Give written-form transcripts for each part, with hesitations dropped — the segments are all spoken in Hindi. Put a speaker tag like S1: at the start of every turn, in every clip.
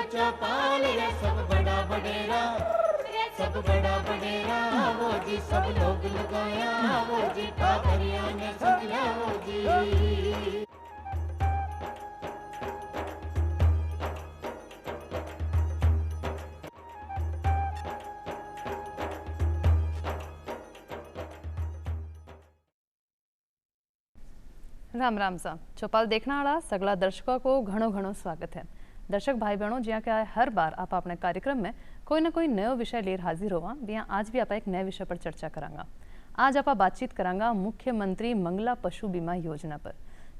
S1: चौपाल रे सब बड़ा बडेरा, सब बड़ा बडेरा वो जी, सब लोग लगाया वो जी, पादरिया ने समझा वो जी।
S2: રામ રામ સા ચોપાલ દેખનાવાળા સગળા દર્શકો को ઘણો ઘણો स्वागत है। दर्शक भाई बहनों, જ્યાં કે हर बार आप अपने कार्यक्रम में कोई ना कोई नयो विषय लेकर हाजिर होवा, बिया आज भी आप एक नए विषय पर चर्चा करांगा। आज आप बातचीत करांगा मुख्यमंत्री मंगला पशु बीमा योजना पर।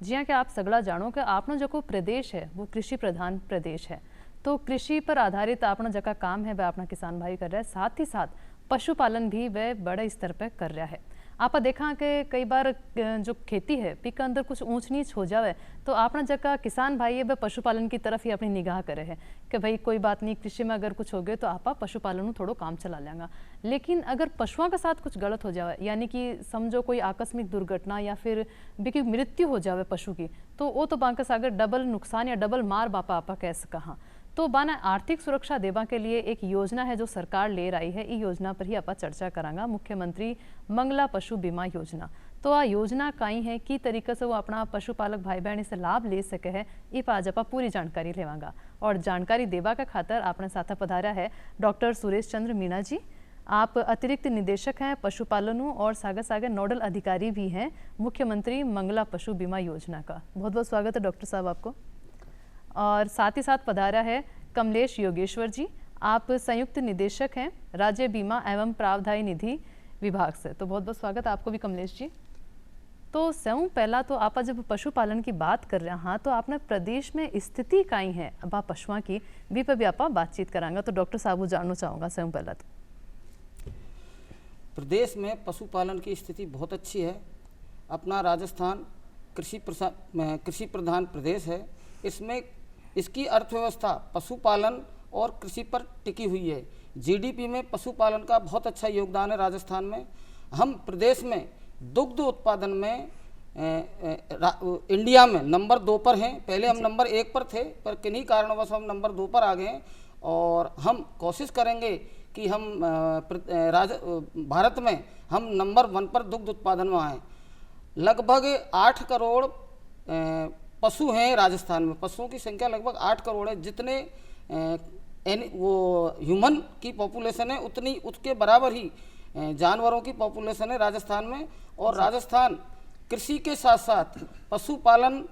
S2: જ્યાં કે आप सगड़ा जानो कि आपनो जो प्रदेश है वो कृषि प्रधान प्रदेश है, तो कृषि पर आधारित अपना जका काम है वह अपना किसान भाई कर रहा है, साथ ही साथ पशुपालन भी वह बड़े स्तर पर कर रहा है। आप देखा कि कई बार जो खेती है पी के अंदर कुछ ऊंच नीच हो जावे तो अपना जगह किसान भाई है वह पशुपालन की तरफ ही अपनी निगाह करे है कि भाई कोई बात नहीं, कृषि में अगर कुछ हो गए तो आप पशुपालन में थोड़ा काम चला लेंगे। लेकिन अगर पशुओं के साथ कुछ गलत हो जाए, यानी कि समझो कोई आकस्मिक दुर्घटना या फिर भी मृत्यु हो जावे पशु की, तो वो तो बांका सागर डबल नुकसान या डबल मार बापा आपा कह सका। तो बाना आर्थिक सुरक्षा देवा के लिए एक योजना है जो सरकार ले रही है, इस योजना पर ही आप चर्चा करांगा। मुख्यमंत्री मंगला पशु बीमा योजना, तो आ योजना कई है, की तरीके से वो अपना पशुपालक भाई बहन इसे लाभ ले सके है, इस आज आप पूरी जानकारी लेवांगा। और जानकारी देवा का खातर आपने साथ पधारा है डॉक्टर सुरेश चंद्र मीणा जी। आप अतिरिक्त निदेशक हैं पशुपालन और सागर सागर नोडल अधिकारी भी हैं मुख्यमंत्री मंगला पशु बीमा योजना का। बहुत बहुत स्वागत है डॉक्टर साहब आपको। और साथ ही साथ पधारा है कमलेश योगेश्वर जी, आप संयुक्त निदेशक हैं राज्य बीमा एवं प्रावधायी निधि विभाग से। तो बहुत बहुत स्वागत आपको भी कमलेश जी। तो स्वयं पहला तो आप जब पशुपालन की बात कर रहे हैं तो आपने प्रदेश में स्थिति काई है अब पशुओं की भी पर भी आप बातचीत करांगा। तो डॉक्टर साहब जानना चाहूँगा स्वयं पहला तो
S3: प्रदेश में पशुपालन की स्थिति बहुत अच्छी है। अपना राजस्थान कृषि प्रधान प्रदेश है, इसमें इसकी अर्थव्यवस्था पशुपालन और कृषि पर टिकी हुई है। जीडीपी में पशुपालन का बहुत अच्छा योगदान है राजस्थान में। हम प्रदेश में दुग्ध उत्पादन में इंडिया में नंबर 2 पर हैं। पहले हम नंबर 1 पर थे, पर किन्हीं कारणवश हम नंबर 2 पर आ गए हैं और हम कोशिश करेंगे कि हम भारत में हम नंबर 1 पर दुग्ध उत्पादन में आएँ। लगभग 8 करोड़ पशु हैं राजस्थान में। पशुओं की संख्या लगभग 8 करोड़ है। जितने वो ह्यूमन की पॉपुलेशन है उतनी उसके बराबर ही जानवरों की पॉपुलेशन है राजस्थान में। और राजस्थान कृषि के साथ साथ पशुपालन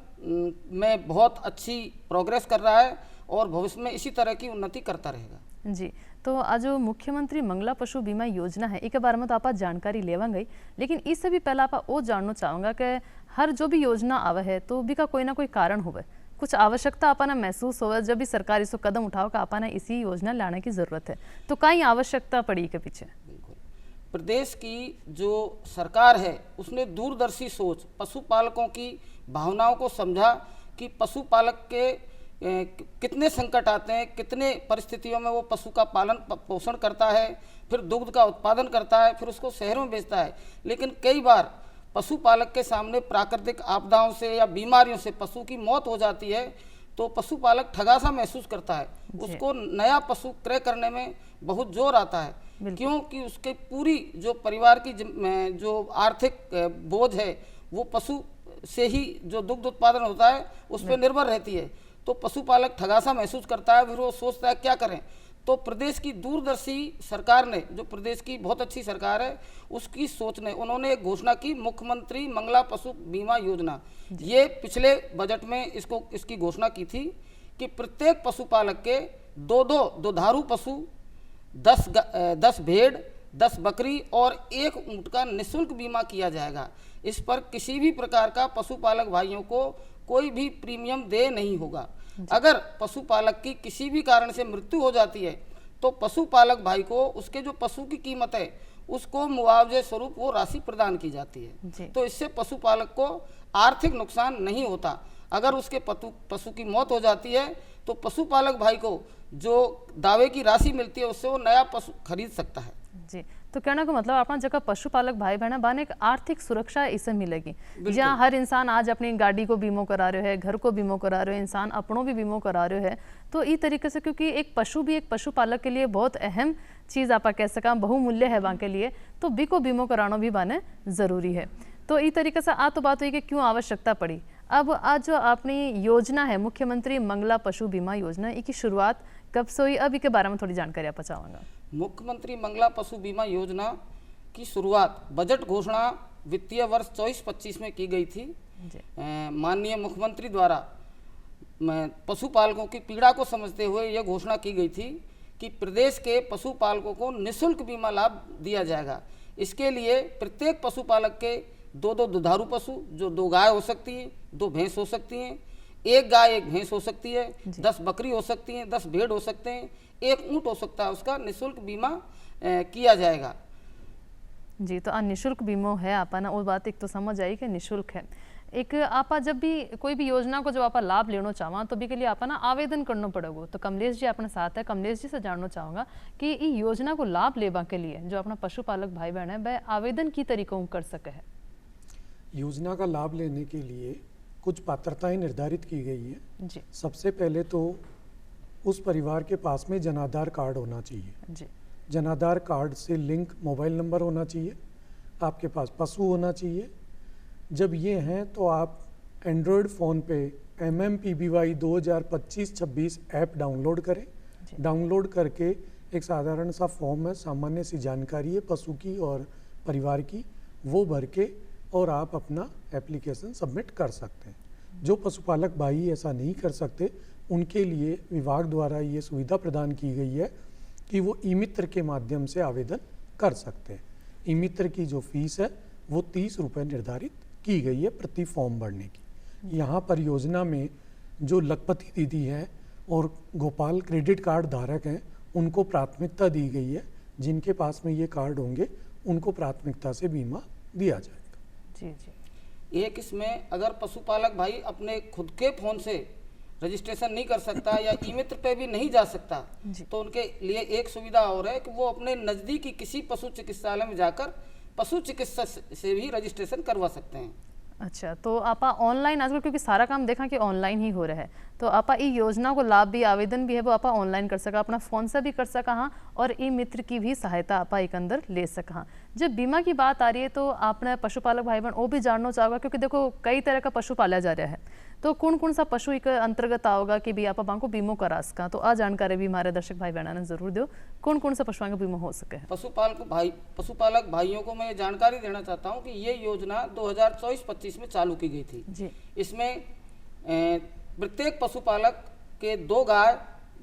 S3: में बहुत अच्छी प्रोग्रेस कर रहा है और भविष्य में इसी तरह की उन्नति करता रहेगा।
S2: जी, तो आज जो मुख्यमंत्री मंगला पशु बीमा योजना है इसके बारे में तो आप जानकारी लेवांगे, लेकिन इससे भी पहले आप वो जानना चाहूँगा कि हर जो भी योजना आवे है तो भी का कोई ना कोई कारण होवे, कुछ आवश्यकता अपना महसूस होवे जब भी सरकार इसको कदम उठाओ का अपना इसी योजना लाने की जरूरत है, तो कई आवश्यकता पड़ी के पीछे?
S3: बिल्कुल, प्रदेश की जो सरकार है उसने दूरदर्शी सोच पशुपालकों की भावनाओं को समझा कि पशुपालक के कितने संकट आते हैं, कितने परिस्थितियों में वो पशु का पालन पोषण करता है, फिर दुग्ध का उत्पादन करता है, फिर उसको शहरों में बेचता है। लेकिन कई बार पशुपालक के सामने प्राकृतिक आपदाओं से या बीमारियों से पशु की मौत हो जाती है तो पशुपालक ठगासा महसूस करता है, उसको नया पशु क्रय करने में बहुत जोर आता है, क्योंकि उसके पूरी जो परिवार की जो आर्थिक बोझ है वो पशु से ही जो दुग्ध उत्पादन होता है उस पर निर्भर रहती है। तो पशुपालक ठगासा महसूस करता है, फिर वो सोचता है क्या करें। तो प्रदेश की दूरदर्शी सरकार ने, जो प्रदेश की बहुत अच्छी सरकार है, उसकी सोच ने उन्होंने एक घोषणा की मुख्यमंत्री मंगला पशु बीमा योजना। ये पिछले बजट में इसकी घोषणा की थी कि प्रत्येक पशुपालक के 2 दुधारू पशु, 10 भेड़, 10 बकरी और 1 ऊंट का निःशुल्क बीमा किया जाएगा। इस पर किसी भी प्रकार का पशुपालक भाइयों को कोई भी प्रीमियम दे नहीं होगा। अगर पशुपालक की किसी भी कारण से मृत्यु हो जाती है तो पशुपालक भाई को उसके जो पशु की कीमत है उसको मुआवजे स्वरूप वो राशि प्रदान की जाती है। तो इससे पशुपालक को आर्थिक नुकसान नहीं होता। अगर उसके पशु की मौत हो जाती है तो पशुपालक भाई को जो दावे की राशि मिलती है उससे वो नया पशु खरीद सकता है।
S2: जी, तो कहना का मतलब अपना जगह पशुपालक भाई बहन बाने एक आर्थिक सुरक्षा इसे मिलेगी, जहाँ हर इंसान आज अपनी गाड़ी को बीमो करा रहे है, घर को बीमो करा रहे हो, इंसान अपनों भी बीमो करा रहे है। तो इस तरीके से क्योंकि एक पशु भी एक पशुपालक के लिए बहुत अहम चीज़ आप कह सका बहुमूल्य है वहाँ के लिए, तो बी को बीमो कराना भी बाने ज़रूरी है। तो इस तरीके से तो बात हुई कि क्यों आवश्यकता पड़ी। अब आज जो अपनी योजना है मुख्यमंत्री मंगला पशु बीमा योजना, इसकी शुरुआत कब से हुई, अब इसके बारे में थोड़ी जानकारी आप चाहूँगा।
S3: मुख्यमंत्री मंगला पशु बीमा योजना की शुरुआत बजट घोषणा वित्तीय वर्ष 24-25 में की गई थी। माननीय मुख्यमंत्री द्वारा पशुपालकों की पीड़ा को समझते हुए यह घोषणा की गई थी कि प्रदेश के पशुपालकों को निःशुल्क बीमा लाभ दिया जाएगा। इसके लिए प्रत्येक पशुपालक के 2 दुधारू पशु, जो 2 गाय हो सकती है, 2 भैंस हो सकती हैं, 1 गाय 1 भैंस हो सकती है, 10 बकरी हो सकती हैं, 10 भेड़ हो सकते हैं, 1 ऊँट हो सकता है, उसका निःशुल्क बीमा किया जाएगा।
S2: जी, तो निःशुल्क बीमा है आपा ना, वो बात एक तो समझ आई कि निःशुल्क है। एक आपा जब भी कोई भी योजना को जब आपा लाभ लेना चाहवा तो भी के लिए आपा ना आवेदन करना पड़ेगा। तो कमलेश जी अपने साथ है, कमलेश जी से जानना चाहूँगा कि इस योजना को लाभ लेवा के लिए जो अपना पशुपालक भाई बहन है वह आवेदन की तरीकों कर सके है।
S4: योजना का लाभ लेने के लिए कुछ पात्रताएं निर्धारित की गई है
S2: जी।
S4: सबसे पहले तो उस परिवार के पास में जनाधार कार्ड होना चाहिए
S2: जी।
S4: जनाधार कार्ड से लिंक मोबाइल नंबर होना चाहिए, आपके पास पशु होना चाहिए। जब ये हैं तो आप एंड्रॉयड फ़ोन पे MMPBY 2025-26 ऐप डाउनलोड करें। डाउनलोड करके एक साधारण सा फॉर्म है, सामान्य सी जानकारी है पशु की और परिवार की, वो भर के और आप अपना एप्लीकेशन सबमिट कर सकते हैं। जो पशुपालक भाई ऐसा नहीं कर सकते उनके लिए विभाग द्वारा ये सुविधा प्रदान की गई है कि वो ई-मित्र के माध्यम से आवेदन कर सकते हैं। ई-मित्र की जो फीस है वो 30 रुपये निर्धारित की गई है प्रति फॉर्म भरने की। यहाँ पर योजना में जो लखपति दीदी हैं और गोपाल क्रेडिट कार्ड धारक हैं उनको प्राथमिकता दी गई है। जिनके पास में ये कार्ड होंगे उनको प्राथमिकता से बीमा दिया जाएगा।
S2: जी जी।
S3: एक इसमें अगर पशुपालक भाई अपने खुद के फ़ोन से रजिस्ट्रेशन नहीं कर सकता या ई-मित्र पे भी नहीं जा सकता तो उनके लिए एक सुविधा और है कि वो अपने नज़दीकी किसी पशु चिकित्सालय में जाकर पशु चिकित्सक से भी रजिस्ट्रेशन करवा सकते हैं।
S2: अच्छा, तो आपा ऑनलाइन आजकल क्योंकि सारा काम देखा कि ऑनलाइन ही हो रहा है, तो आपा ई योजना को लाभ भी आवेदन भी है वो आपा ऑनलाइन कर सका, अपना फ़ोन से भी कर सका हाँ, और ई मित्र की भी सहायता आपा एक अंदर ले सका हाँ। जब बीमा की बात आ रही है तो आपने पशुपालक भाई बहन वो भी जानना चाहोगा क्योंकि देखो कई तरह का पशु पाला जा रहा है, तो कौन कौन सा पशु एक अंतर्गत आओगा कि भी आपा को बीमो करा सका, तो आ जानकारी भी हमारे दर्शक भाई बहना ने जरूर दो कौन कौन सा पशुओं का बीमा हो सके।
S3: पशुपालक भाइयों को मैं ये जानकारी देना चाहता हूँ कि ये योजना 2024-25 में चालू की गई थी
S2: जी।
S3: इसमें प्रत्येक पशुपालक के 2 गाय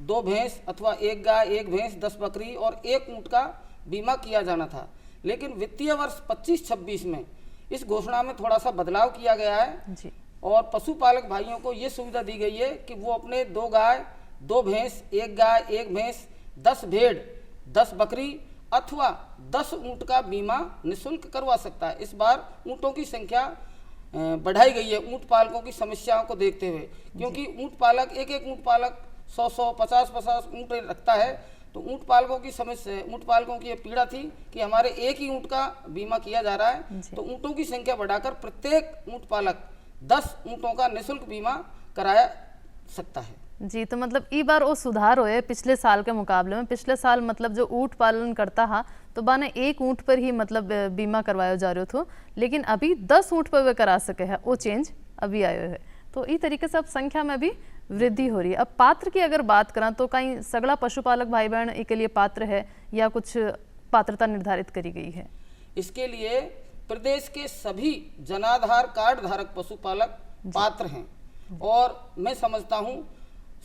S3: 2 भैंस अथवा 1 गाय 1 भैंस 10 बकरी और 1 ऊँट का बीमा किया जाना था। लेकिन वित्तीय वर्ष 25-26 में इस घोषणा में थोड़ा सा बदलाव किया गया है
S2: जी।
S3: और पशुपालक भाइयों को ये सुविधा दी गई है कि वो अपने 2 गाय 2 भैंस 1 गाय 1 भैंस 10 भेड़ 10 बकरी अथवा 10 ऊँट का बीमा निःशुल्क करवा सकता है। इस बार ऊँटों की संख्या बढ़ाई गई है ऊँट पालकों की समस्याओं को देखते हुए, क्योंकि ऊँट पालक एक ऊँट पालक 100 50 ऊँट रखता है। तो ऊँट पालकों की समस्या, ऊँट पालकों की ये पीड़ा थी कि हमारे एक ही ऊँट का बीमा किया जा रहा है, तो ऊँटों की संख्या बढ़ाकर प्रत्येक ऊँट पालक 10 ऊँटों का निःशुल्क बीमा कराया सकता है।
S2: जी, तो मतलब ई बार वो सुधार हुए पिछले साल के मुकाबले में। पिछले साल मतलब जो ऊँट पालन करता हा तो बाने 1 ऊँट पर ही मतलब बीमा करवाया जा रहा था, लेकिन अभी 10 ऊँट पर वे करा सके है, वो चेंज अभी आयो है। तो इस तरीके से अब संख्या में भी वृद्धि हो रही है। अब पात्र की अगर बात करें तो कहीं सगला पशुपालक भाई बहन के लिए पात्र है या कुछ पात्रता निर्धारित करी गई है?
S3: इसके लिए प्रदेश के सभी जनाधार कार्ड धारक पशुपालक पात्र हैं और मैं समझता हूं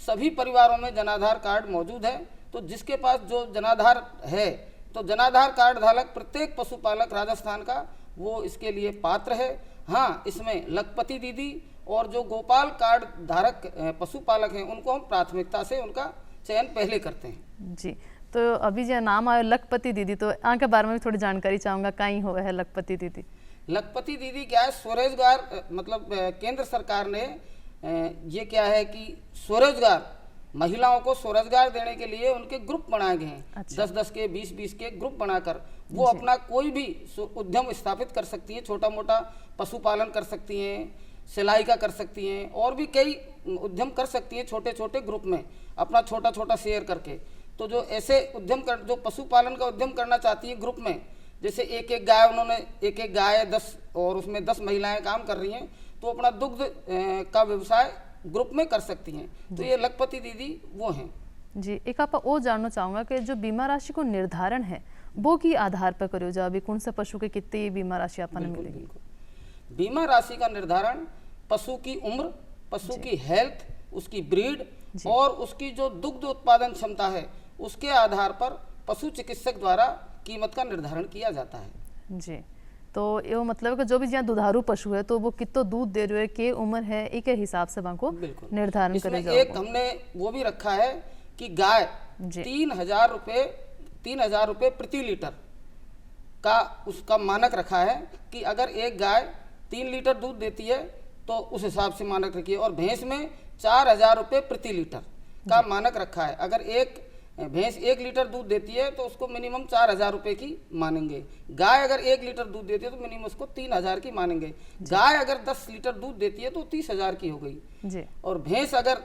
S3: सभी परिवारों में जनाधार कार्ड मौजूद है। तो जिसके पास जो जनाधार है तो जनाधार कार्ड धारक प्रत्येक पशुपालक राजस्थान का वो इसके लिए पात्र है। हाँ, इसमें लखपति दीदी और जो गोपाल कार्ड धारक पशुपालक हैं उनको हम प्राथमिकता से उनका चयन पहले करते हैं।
S2: जी, तो अभी जो नाम आया लखपति दीदी, तो यहाँ के बारे में भी थोड़ी जानकारी चाहूँगा, कहीं हुआ है लखपति दीदी?
S3: लखपति दीदी क्या है, स्वरोजगार मतलब केंद्र सरकार ने ये क्या है कि स्वरोजगार महिलाओं को स्वरोजगार देने के लिए उनके ग्रुप बनाए गए हैं।
S2: अच्छा।
S3: 10-10 के 20-20 के ग्रुप बनाकर वो अपना कोई भी उद्यम स्थापित कर सकती हैं। छोटा मोटा पशुपालन कर सकती हैं, सिलाई का कर सकती हैं, और भी कई उद्यम कर सकती हैं छोटे छोटे ग्रुप में अपना छोटा छोटा शेयर करके। तो जो ऐसे जो पशुपालन का उद्यम करना चाहती हैं ग्रुप में, जैसे एक एक गाय, उन्होंने एक एक गाय 10 और उसमें 10 महिलाएं काम कर रही हैं, तो अपना दुग्ध का व्यवसाय ग्रुप में कर सकती हैं। तो ये लखपति दीदी वो हैं
S2: जी। एक आप वो जानना चाहूँगा कि जो बीमा राशि को निर्धारण है वो की आधार पर करो जा अभी कौन सा पशु के कितनी बीमा राशि अपन मिलेगी?
S3: बीमा राशि का निर्धारण पशु की उम्र, पशु की हेल्थ, उसकी ब्रीड और उसकी जो दुग्ध उत्पादन क्षमता है उसके आधार पर पशु चिकित्सक द्वारा कीमत का निर्धारण किया जाता है
S2: जी। तो ये मतलब कि जो भी जहाँ दुधारू पशु है तो वो कितो दूध दे रहे है, के उम्र है, एक हिसाब से को निर्धारण करे जाओ।
S3: एक हमने वो भी रखा है कि गाय 3,000 रुपये प्रति लीटर का उसका मानक रखा है कि अगर एक गाय 3 लीटर दूध देती है तो उस हिसाब से मानक रखिए। और भैंस में 4,000 रुपये प्रति लीटर का मानक रखा है। अगर एक भैंस 1 लीटर दूध देती है तो उसको मिनिमम 4,000 रुपये की मानेंगे। गाय अगर 1 लीटर दूध देती है तो मिनिमम उसको 3,000 की मानेंगे। गाय अगर 10 लीटर दूध देती है तो 30,000 की हो गई जी। और भैंस अगर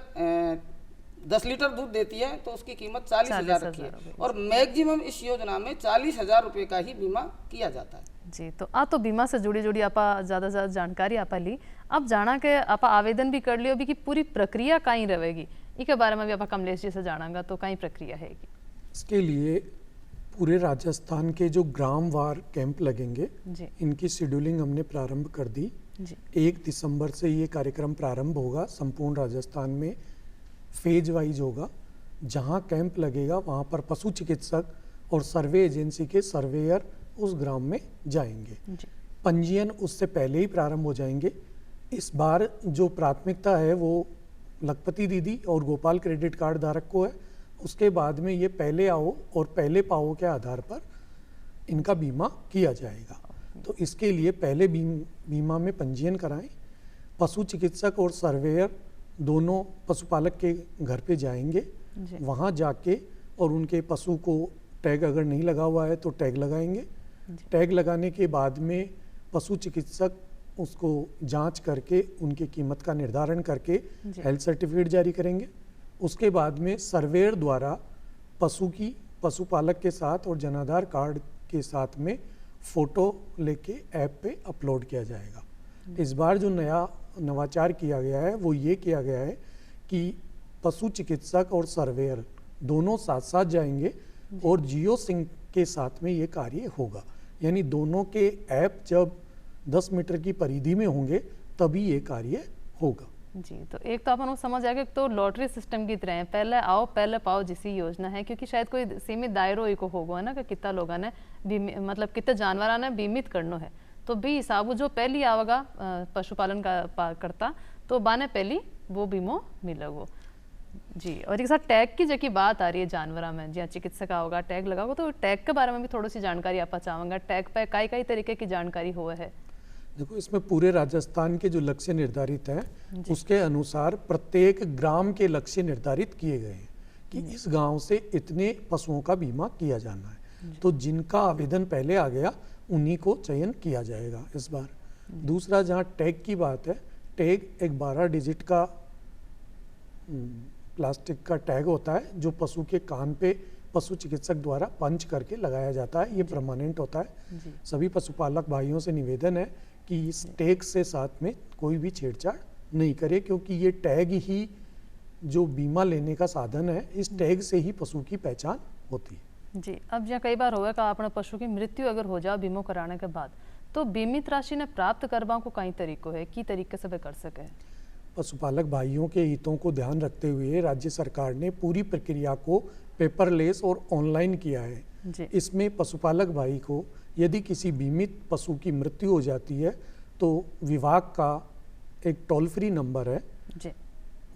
S3: 10 लीटर दूध देती है तो उसकी कीमत 40,000 रखी है। और मैक्सिमम इस योजना में 40,000 रुपये का ही बीमा किया जाता है
S2: जी। तो बीमा से जुड़ी आपा ज़्यादा से ज़्यादा जानकारी आपा ली। अब जाना के आपा आवेदन भी कर लियो भी कि पूरी प्रक्रिया कहीं रहेगी, इसके बारे में भी आपा कमलेश जी से जानांगा तो कहीं प्रक्रिया है?
S4: इसके लिए पूरे राजस्थान के जो ग्रामवार कैंप लगेंगे जी, इनकी शेड्यूलिंग हमने प्रारंभ कर दी जी। 1 दिसंबर से ये कार्यक्रम प्रारंभ होगा। संपूर्ण राजस्थान में फेज वाइज होगा। जहाँ कैंप लगेगा वहाँ पर पशु चिकित्सक और सर्वे एजेंसी के सर्वेयर उस ग्राम में जाएंगे। पंजीयन उससे पहले ही प्रारंभ हो जाएंगे। इस बार जो प्राथमिकता है वो लखपति दीदी और गोपाल क्रेडिट कार्ड धारक को है। उसके बाद में ये पहले आओ और पहले पाओ के आधार पर इनका बीमा किया जाएगा। तो इसके लिए पहले बीमा में पंजीयन कराएं। पशु चिकित्सक और सर्वेयर दोनों पशुपालक के घर पे जाएंगे। वहाँ जाके और उनके पशु को टैग अगर नहीं लगा हुआ है तो टैग लगाएंगे। टैग लगाने के बाद में पशु चिकित्सक उसको जांच करके उनकी कीमत का निर्धारण करके हेल्थ सर्टिफिकेट जारी करेंगे। उसके बाद में सर्वेयर द्वारा पशुपालक के साथ और जनाधार कार्ड के साथ में फ़ोटो लेके ऐप पे अपलोड किया जाएगा। इस बार जो नया नवाचार किया गया है वो ये किया गया है कि पशु चिकित्सक और सर्वेयर दोनों साथ साथ जाएंगे और जियो सिंक के साथ में ये कार्य होगा। यानी दोनों के ऐप जब 10 मीटर की परिधि में होंगे तभी ये कार्य होगा
S2: जी। तो एक तो अपन समझ आएगा तो लॉटरी सिस्टम की तरह है, पहले आओ पहले पाओ जिसी योजना है, क्योंकि शायद कोई सीमित दायरो ही को होगा ना कि कितना लोगों ने मतलब कितने जानवर ने बीमित करना है। तो भी हिसाब जो पहली आवेगा पशुपालन का करता तो बाने पहली वो बीमो मिलेगो जी। और एक साथ टैग की जबकि बात आ रही है जानवरा में, जहाँ चिकित्सक होगा टैग लगाओगे तो टैग के बारे में भी थोड़ी सी जानकारी आप चाहूँगा। टैग पे कई तरीके की जानकारी हुआ है?
S4: देखो, इसमें पूरे राजस्थान के जो लक्ष्य निर्धारित है उसके अनुसार प्रत्येक ग्राम के लक्ष्य निर्धारित किए गए हैं कि इस गांव से इतने पशुओं का बीमा किया जाना है। तो जिनका आवेदन पहले आ गया उन्हीं को चयन किया जाएगा इस बार। दूसरा, जहाँ टैग की बात है, टैग एक 12 डिजिट का प्लास्टिक का टैग होता है जो पशु के कान पे पशु चिकित्सक द्वारा पंच करके लगाया जाता है। ये परमानेंट होता है। सभी पशुपालक भाइयों से निवेदन है कि इस टैग से साथ में कोई भी छेड़छाड़ नहीं करे, क्योंकि ये टैग ही जो बीमा लेने का साधन है, इस टैग से ही पशु की पहचान होती है
S2: जी। अब जहाँ कई बार होगा का अपने पशु की मृत्यु अगर हो जाए बीमा कराने के बाद तो बीमित राशि ने प्राप्त करवा को कई तरीकों है की तरीके से वे कर सके?
S4: पशुपालक भाइयों के हितों को ध्यान रखते हुए राज्य सरकार ने पूरी प्रक्रिया को पेपरलेस और ऑनलाइन किया है। इसमें पशुपालक भाई को यदि किसी बीमित पशु की मृत्यु हो जाती है तो विभाग का एक टोल फ्री नंबर है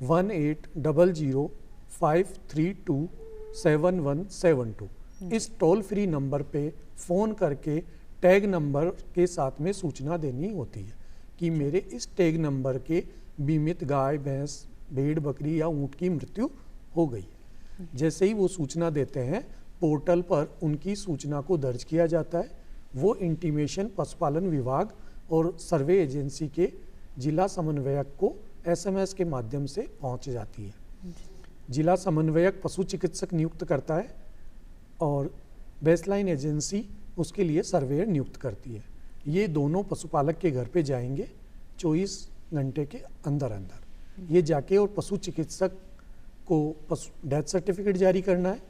S4: 1800-532-7172। इस टोल फ्री नंबर पे फ़ोन करके टैग नंबर के साथ में सूचना देनी होती है कि मेरे इस टैग नंबर के बीमित गाय, भैंस, भेड़, बकरी या ऊँट की मृत्यु हो गई है। जैसे ही वो सूचना देते हैं, पोर्टल पर उनकी सूचना को दर्ज किया जाता है। वो इंटीमेशन पशुपालन विभाग और सर्वे एजेंसी के जिला समन्वयक को SMS के माध्यम से पहुंच जाती है। जिला समन्वयक पशु चिकित्सक नियुक्त करता है और बेसलाइन एजेंसी उसके लिए सर्वेयर नियुक्त करती है। ये दोनों पशुपालक के घर पे जाएंगे 24 घंटे के अंदर अंदर। ये जाके और पशु चिकित्सक को पशु डेथ सर्टिफिकेट जारी करना है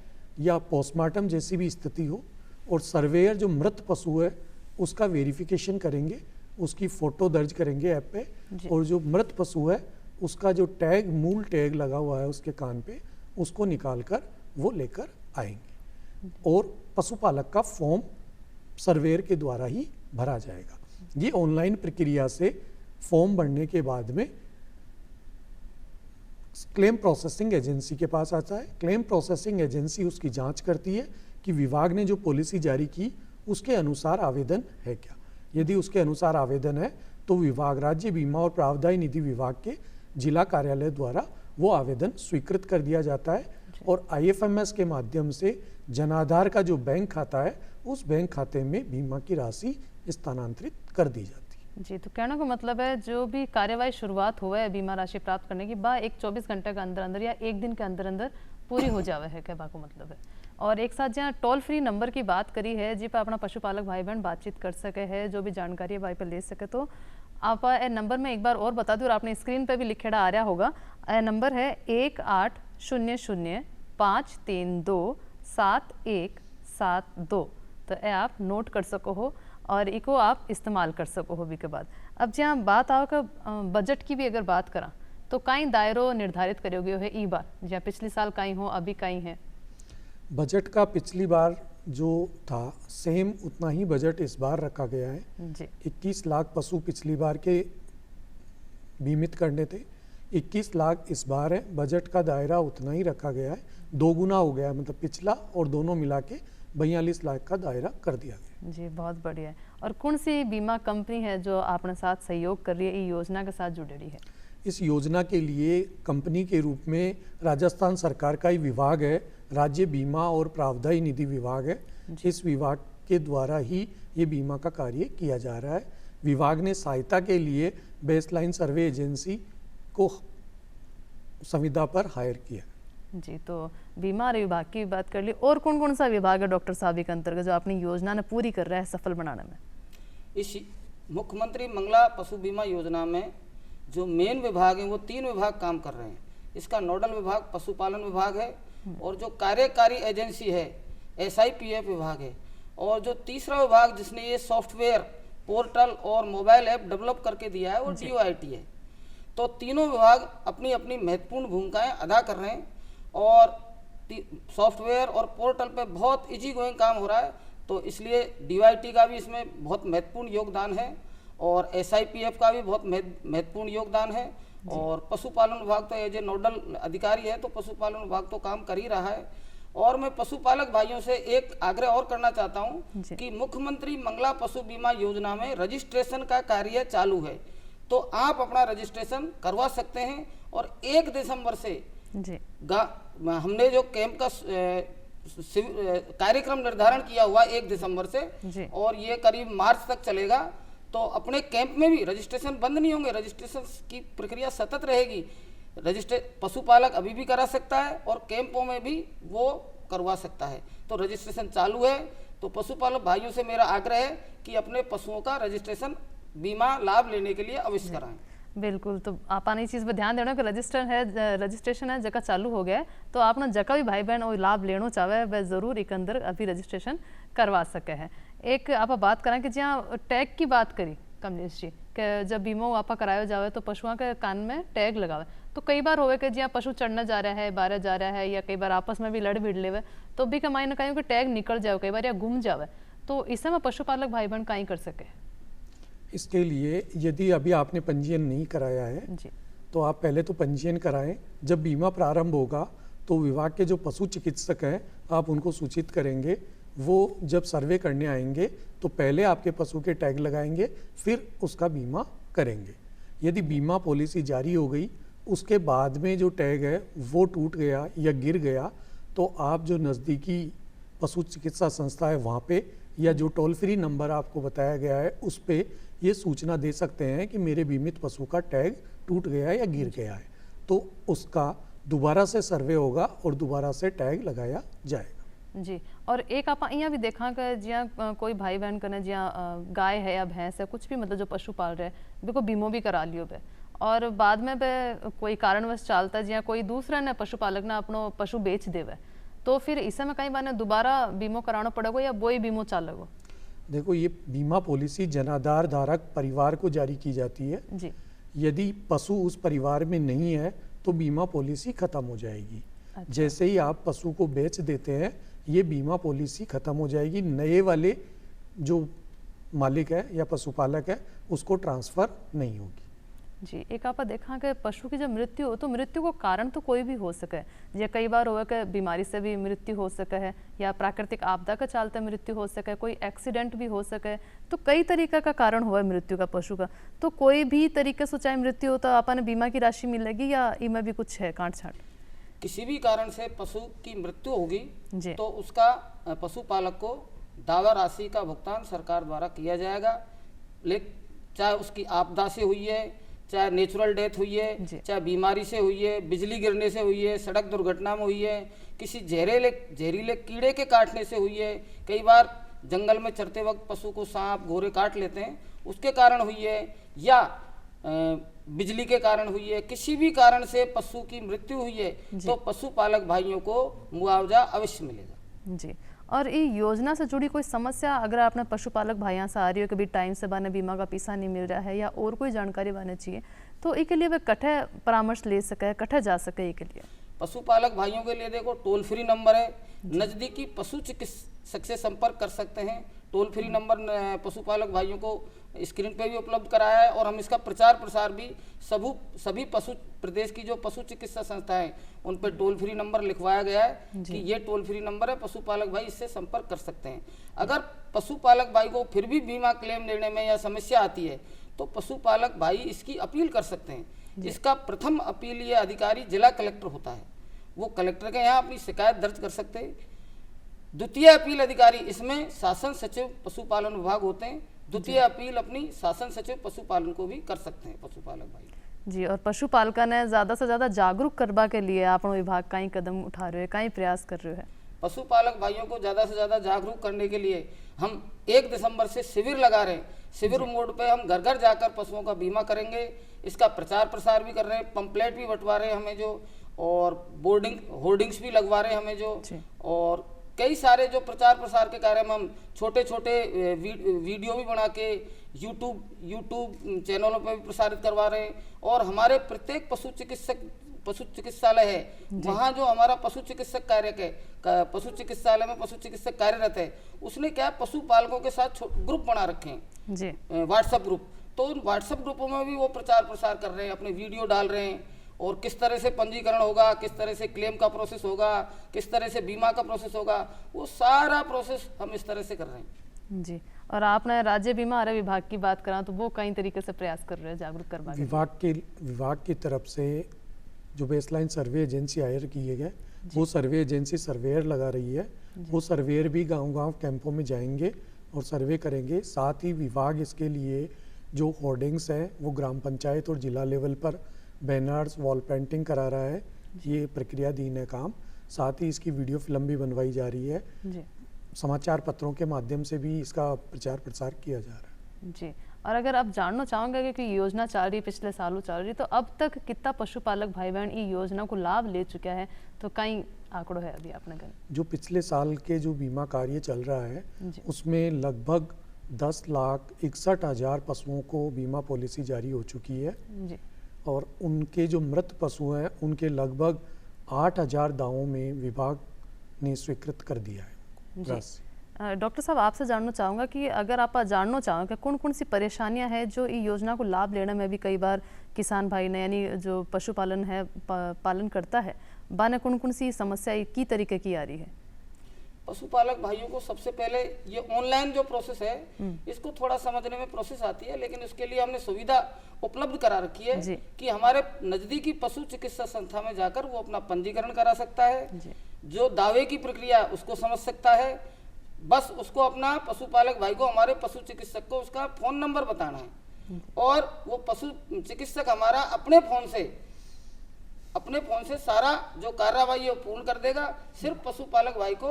S4: या पोस्टमार्टम जैसी भी स्थिति हो, और सर्वेयर जो मृत पशु है उसका वेरिफिकेशन करेंगे, उसकी फ़ोटो दर्ज करेंगे ऐप पे, और जो मृत पशु है उसका जो टैग, मूल टैग लगा हुआ है उसके कान पे, उसको निकाल कर वो लेकर आएंगे और पशुपालक का फॉर्म सर्वेयर के द्वारा ही भरा जाएगा। ये ऑनलाइन प्रक्रिया से फॉर्म भरने के बाद में क्लेम प्रोसेसिंग एजेंसी के पास आता है। क्लेम प्रोसेसिंग एजेंसी उसकी जांच करती है कि विभाग ने जो पॉलिसी जारी की उसके अनुसार आवेदन है क्या। यदि उसके अनुसार आवेदन है तो विभाग, राज्य बीमा और प्रावधायी निधि विभाग के जिला कार्यालय द्वारा वो आवेदन स्वीकृत कर दिया जाता है और IFMS के माध्यम से जनाधार का जो बैंक खाता है उस बैंक खाते में बीमा की राशि स्थानांतरित कर दी जाती है।
S2: जी, तो कहने का मतलब है जो भी कार्यवाही शुरुआत हुआ है बीमा राशि प्राप्त करने की, बा एक 24 घंटे के अंदर अंदर या एक दिन के अंदर अंदर पूरी हो जावे है, कहने का मतलब है। और एक साथ जहाँ टोल फ्री नंबर की बात करी है जी पर अपना पशुपालक भाई बहन बातचीत कर सके है, जो भी जानकारी है भाई पर ले सके, तो आप ए नंबर में एक बार और बता दूँ और आपने स्क्रीन पे भी लिखेड़ा आ रहा होगा। नंबर है 1800-532-7172, तो ए आप नोट कर सको हो और इको आप इस्तेमाल कर सको हो भी के बाद। अब जहाँ बात आओ का बजट की भी अगर बात करा तो कई दायरो निर्धारित करोगे है ई बार, जहाँ पिछले साल कहीं हो अभी कहीं है?
S4: बजट का पिछली बार जो था सेम उतना ही बजट इस बार रखा गया है
S2: जी।
S4: 21 लाख पशु पिछली बार के बीमित करने थे, 21 लाख इस बार है। बजट का दायरा उतना ही रखा गया है, 2 गुना हो गया है, मतलब पिछला और दोनों मिला के 42 लाख का दायरा कर दिया गया।
S2: जी, बहुत बढ़िया है। और कौन सी बीमा कंपनी है जो आपने साथ सहयोग कर रही है, योजना के साथ जुड़ी है?
S4: इस योजना के लिए कंपनी के रूप में राजस्थान सरकार का ही विभाग है, राज्य बीमा और प्रावधायी निधि विभाग है। इस विभाग के द्वारा ही ये बीमा का कार्य किया जा रहा है। विभाग ने सहायता के लिए बेसलाइन सर्वे एजेंसी को संविदा पर हायर किया।
S2: जी, तो बीमा विभाग की बात कर ली, और कौन कौन सा विभाग है डॉक्टर साहब के अंतर्गत जो अपनी योजना ने पूरी कर रहा है सफल बनाने में?
S3: इस मुख्यमंत्री मंगला पशु बीमा योजना में जो मेन विभाग है वो 3 विभाग काम कर रहे हैं। इसका नोडल विभाग पशुपालन विभाग है और जो कार्यकारी एजेंसी है SIPF विभाग है, और जो तीसरा विभाग जिसने ये सॉफ्टवेयर पोर्टल और मोबाइल ऐप डेवलप करके दिया है वो DOIT है। तो तीनों विभाग अपनी अपनी महत्वपूर्ण भूमिकाएं अदा कर रहे हैं और सॉफ्टवेयर और पोर्टल पे बहुत इजी गोइंग काम हो रहा है, तो इसलिए DOIT का भी इसमें बहुत महत्वपूर्ण योगदान है और SIPF का भी बहुत महत्वपूर्ण योगदान है। और पशुपालन विभाग तो एज ए नोडल अधिकारी है, तो पशुपालन विभाग तो काम कर ही रहा है। और मैं पशुपालक भाइयों से एक आग्रह और करना चाहता हूं कि मुख्यमंत्री मंगला पशु बीमा योजना में रजिस्ट्रेशन का कार्य चालू है, तो आप अपना रजिस्ट्रेशन करवा सकते हैं। और 1 दिसंबर से हमने जो कैंप का कार्यक्रम निर्धारण किया हुआ 1 दिसंबर से, और ये करीब मार्च तक चलेगा, तो अपने कैंप में भी रजिस्ट्रेशन बंद नहीं होंगे, रजिस्ट्रेशन की प्रक्रिया सतत रहेगी। पशुपालक अभी भी करा सकता है और कैंपों में भी वो करवा सकता है, तो रजिस्ट्रेशन चालू है। तो पशुपालक भाइयों से मेरा आग्रह है कि अपने पशुओं का रजिस्ट्रेशन बीमा लाभ लेने के लिए अवश्य कराएं।
S2: बिल्कुल, तो आप आने चीज़ पर ध्यान देना कि रजिस्ट्रेशन है जगह चालू हो गया है, तो आपने जगह भी भाई बहन और लाभ लेना चाहे वह ज़रूर एक अंदर अभी रजिस्ट्रेशन करवा सके हैं। एक आप बात करें कि जहाँ टैग की बात करी कमलेश जी, कि जब बीमा आप कराया जाए तो पशुओं के कान में टैग लगावे, तो कई बार होवे कि जहाँ पशु चढ़ना जा रहा है, बाहर जा रहा है, या कई बार आपस में भी लड़ भिड़ लेवे, तो भी कमाई न कहीं कि टैग निकल जाए कई बार या गुम जावे, तो इसमें पशुपालक भाई बहन कहीं कर सके?
S4: इसके लिए यदि अभी आपने पंजीयन नहीं कराया है जी, तो आप पहले तो पंजीयन कराएं। जब बीमा प्रारंभ होगा तो विभाग के जो पशु चिकित्सक हैं आप उनको सूचित करेंगे, वो जब सर्वे करने आएंगे तो पहले आपके पशु के टैग लगाएंगे, फिर उसका बीमा करेंगे। यदि बीमा पॉलिसी जारी हो गई उसके बाद में जो टैग है वो टूट गया या गिर गया तो आप जो नज़दीकी पशु चिकित्सा संस्था है वहाँ पे या जो टोल फ्री नंबर आपको बताया गया है उस पे ये सूचना दे सकते हैं कि मेरे बीमित पशु का टैग टूट गया है या गिर गया है, तो उसका दोबारा से सर्वे होगा और दोबारा से टैग लगाया जाएगा।
S2: जी, और एक आप अँ भी देखा कि ज्यां कोई भाई बहन कने ज्यां गाय है या भैंस है कुछ भी मतलब जो पशु पाल रहे बिको बीमो भी करा लियो बे और बाद में बे कोई कारणवश चालता है ज्यां कोई दूसरा ने पशुपालक ने अपनो पशु बेच देवे तो फिर इसे में कई बार दोबारा बीमो कराना पड़ेगा या वो ही बीमो चालेगा?
S4: देखो, ये बीमा पॉलिसी जनाधार धारक परिवार को जारी की जाती है
S2: जी।
S4: यदि पशु उस परिवार में नहीं है तो बीमा पॉलिसी खत्म हो जाएगी।
S2: अच्छा।
S4: जैसे ही आप पशु को बेच देते हैं ये बीमा पॉलिसी खत्म हो जाएगी, नए वाले जो मालिक है या पशुपालक है उसको ट्रांसफर नहीं होगी।
S2: जी, एक आप देखा कि पशु की जब मृत्यु हो तो मृत्यु को कारण तो कोई भी हो सके, या कई बार हो कि बीमारी से भी मृत्यु हो सके है या प्राकृतिक आपदा के चलते मृत्यु हो सके, कोई एक्सीडेंट भी हो सके, तो कई तरीके का कारण हुआ मृत्यु का पशु का। तो कोई भी तरीके से चाहे मृत्यु हो तो अपन बीमा की राशि मिलेगी या इनमें भी कुछ है काट छाट?
S3: किसी भी कारण से पशु की मृत्यु होगी
S2: जी।
S3: तो उसका पशुपालक को दावा राशि का भुगतान सरकार द्वारा किया जाएगा, लेकिन चाहे उसकी आपदा से हुई है, चाहे नेचुरल डेथ हुई है, चाहे बीमारी से हुई है, बिजली गिरने से हुई है, सड़क दुर्घटना में हुई है, किसी जहरीले कीड़े के काटने से हुई है, कई बार जंगल में चरते वक्त पशु को सांप घोड़े काट लेते हैं उसके कारण हुई है, या बिजली के कारण हुई है, किसी भी कारण से पशु की मृत्यु हुई है तो पशुपालक भाइयों को मुआवजा अवश्य मिलेगा।
S2: जी, और ये योजना से जुड़ी कोई समस्या अगर आपने पशुपालक भाइयों से आ रही हो कि भी टाइम से बने बीमा का पैसा नहीं मिल रहा है या और कोई जानकारी बने चाहिए तो इसके लिए वे कठे परामर्श ले सके, कठे जा सके? इसके लिए
S3: पशुपालक भाइयों के लिए देखो टोल फ्री नंबर है, नजदीकी पशु चिकित्सक से संपर्क कर सकते हैं। टोल फ्री नंबर पशुपालक भाइयों को स्क्रीन पे भी उपलब्ध कराया है और हम इसका प्रचार प्रसार भी सभी पशु प्रदेश की जो पशु चिकित्सा संस्थाएं उन पर टोल फ्री नंबर लिखवाया गया है कि ये टोल फ्री नंबर है, पशुपालक भाई इससे संपर्क कर सकते हैं। अगर पशुपालक भाई को फिर भी बीमा क्लेम लेने में या समस्या आती है तो पशुपालक भाई इसकी अपील कर सकते हैं। इसका प्रथम अपील ये अधिकारी जिला कलेक्टर होता है, वो कलेक्टर के यहाँ अपनी शिकायत दर्ज कर सकते हैं। द्वितीय अपील अधिकारी इसमें शासन सचिव पशुपालन विभाग होते हैं, द्वितीय अपील अपनी शासन सचिव पशुपालन को भी कर सकते हैं पशुपालक भाई।
S2: जी, और पशुपालका ने ज़्यादा से ज़्यादा जागरूक करवा के लिए आप विभाग कई कदम उठा रहे हो, कई प्रयास कर रहे हो?
S3: पशुपालक भाइयों को ज़्यादा से ज़्यादा जागरूक करने के लिए हम 1 दिसंबर से शिविर लगा रहे हैं। शिविर मोड पे हम घर घर जाकर पशुओं का बीमा करेंगे, इसका प्रचार प्रसार भी कर रहे हैं, पंपलेट भी बंटवा रहे हैं हमें जो, और होर्डिंग्स भी लगवा रहे हैं हमें जो, और कई सारे जो प्रचार प्रसार के कार्य में हम छोटे छोटे वीडियो भी बना के यूट्यूब चैनलों पर भी प्रसारित करवा रहे हैं। और हमारे प्रत्येक पशु चिकित्सालय है वहाँ जो हमारा पशु चिकित्सक पशु चिकित्सालय में पशु चिकित्सक कार्यरत है उसने क्या पशुपालकों के साथ ग्रुप बना रखे हैं, व्हाट्सएप ग्रुप। तो उन व्हाट्सएप ग्रुपों में भी वो प्रचार प्रसार कर रहे हैं, अपने वीडियो डाल रहे हैं और किस तरह से पंजीकरण होगा, किस तरह से क्लेम का प्रोसेस होगा, किस तरह से बीमा का प्रोसेस होगा, वो सारा प्रोसेस हम इस तरह से कर रहे हैं।
S2: जी, और आपने राज्य बीमा आरोग्य विभाग की बात करा तो वो कई तरीके से प्रयास कर रहे हैं जागरूक करवा के।
S4: विभाग की तरफ से जो बेसलाइन सर्वे एजेंसी हायर किए गए वो सर्वे एजेंसी सर्वेयर लगा रही है। वो सर्वेयर भी गांव-गांव कैंपों में जाएंगे और सर्वे करेंगे। साथ ही विभाग इसके लिए जो होर्डिंग्स है वो ग्राम पंचायत और जिला लेवल पर बैनर्स, वॉल पेंटिंग करा रहा है, ये प्रक्रियाधीन है काम। साथ ही इसकी वीडियो फिल्म भी बनवाई जा रही है
S2: जी।
S4: समाचार पत्रों के माध्यम से भी इसका प्रचार प्रसार किया जा रहा है।
S2: जी, और अगर आप जानना चाहोगे कि योजना चल रही पिछले सालों चल रही तो अब तक कितना पशुपालक भाई बहन ये योजना को लाभ ले चुका है, तो कई आंकड़ो है अभी आपने घर?
S4: जो पिछले साल के जो बीमा कार्य चल रहा है उसमें लगभग 10,61,000 पशुओं को बीमा पॉलिसी जारी हो चुकी है
S2: जी। और
S4: उनके जो मृत पशु हैं उनके लगभग 8,000 दावों में विभाग ने स्वीकृत कर दिया है।
S2: डॉक्टर साहब, आपसे जानना चाहूँगा कि अगर आप जानना चाहो कि कौन कौन सी परेशानियां हैं जो इस योजना को लाभ लेने में भी कई बार किसान भाई ने यानी जो पशुपालन है पालन करता है बाने कौन कौन सी समस्या की तरीके की आ रही है?
S3: पशुपालक भाइयों को सबसे पहले ये ऑनलाइन जो प्रोसेस है इसको थोड़ा समझने में प्रोसेस आती है, लेकिन उसके लिए हमने सुविधा उपलब्ध करा रखी है
S2: जी।
S3: कि हमारे नजदीकी पशु चिकित्सा संस्था में जाकर वो अपना पंजीकरण करा सकता है,
S2: जी।
S3: जो दावे की प्रक्रिया उसको समझ सकता है, बस उसको अपना पशुपालक भाई को हमारे पशु चिकित्सक को उसका फोन नंबर बताना है और वो पशु चिकित्सक हमारा अपने फोन से सारा जो कार्रवाई है पूर्ण कर देगा। सिर्फ पशुपालक भाई को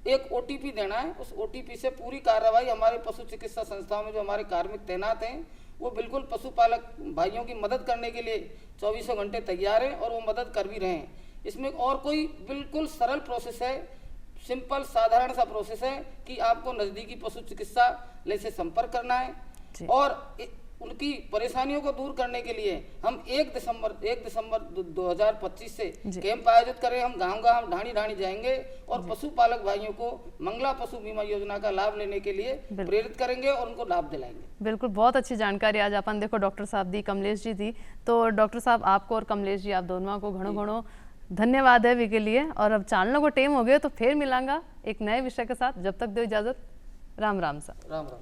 S3: एक ओटीपी देना है, उस ओटीपी से पूरी कार्रवाई हमारे पशु चिकित्सा संस्थाओं में जो हमारे कार्मिक तैनात हैं वो बिल्कुल पशुपालक भाइयों की मदद करने के लिए 24 घंटे तैयार हैं और वो मदद कर भी रहे हैं। इसमें और कोई बिल्कुल सरल प्रोसेस है, सिंपल साधारण सा प्रोसेस है कि आपको नजदीकी पशु चिकित्सालय से संपर्क करना है और उनकी परेशानियों को दूर करने के लिए हम 1 दिसंबर 2025 से कैंप आयोजित करें। हम गांव-गांव ढाणी-ढाणी जाएंगे और पशुपालक भाइयों को मंगला पशु बीमा योजना का लाभ लेने के लिए प्रेरित करेंगे और उनको लाभ दिलाएंगे।
S2: बिल्कुल, बहुत अच्छी जानकारी आज अपन देखो डॉक्टर साहब दी, कमलेश जी दी। तो डॉक्टर साहब आपको और कमलेश जी आप दोनों को घणो धन्यवाद है वी के लिए। और अब चालने को टाइम हो गया तो फिर मिलांगा एक नए विषय के साथ। जब तक दो इजाजत, राम राम सा।
S3: राम राम।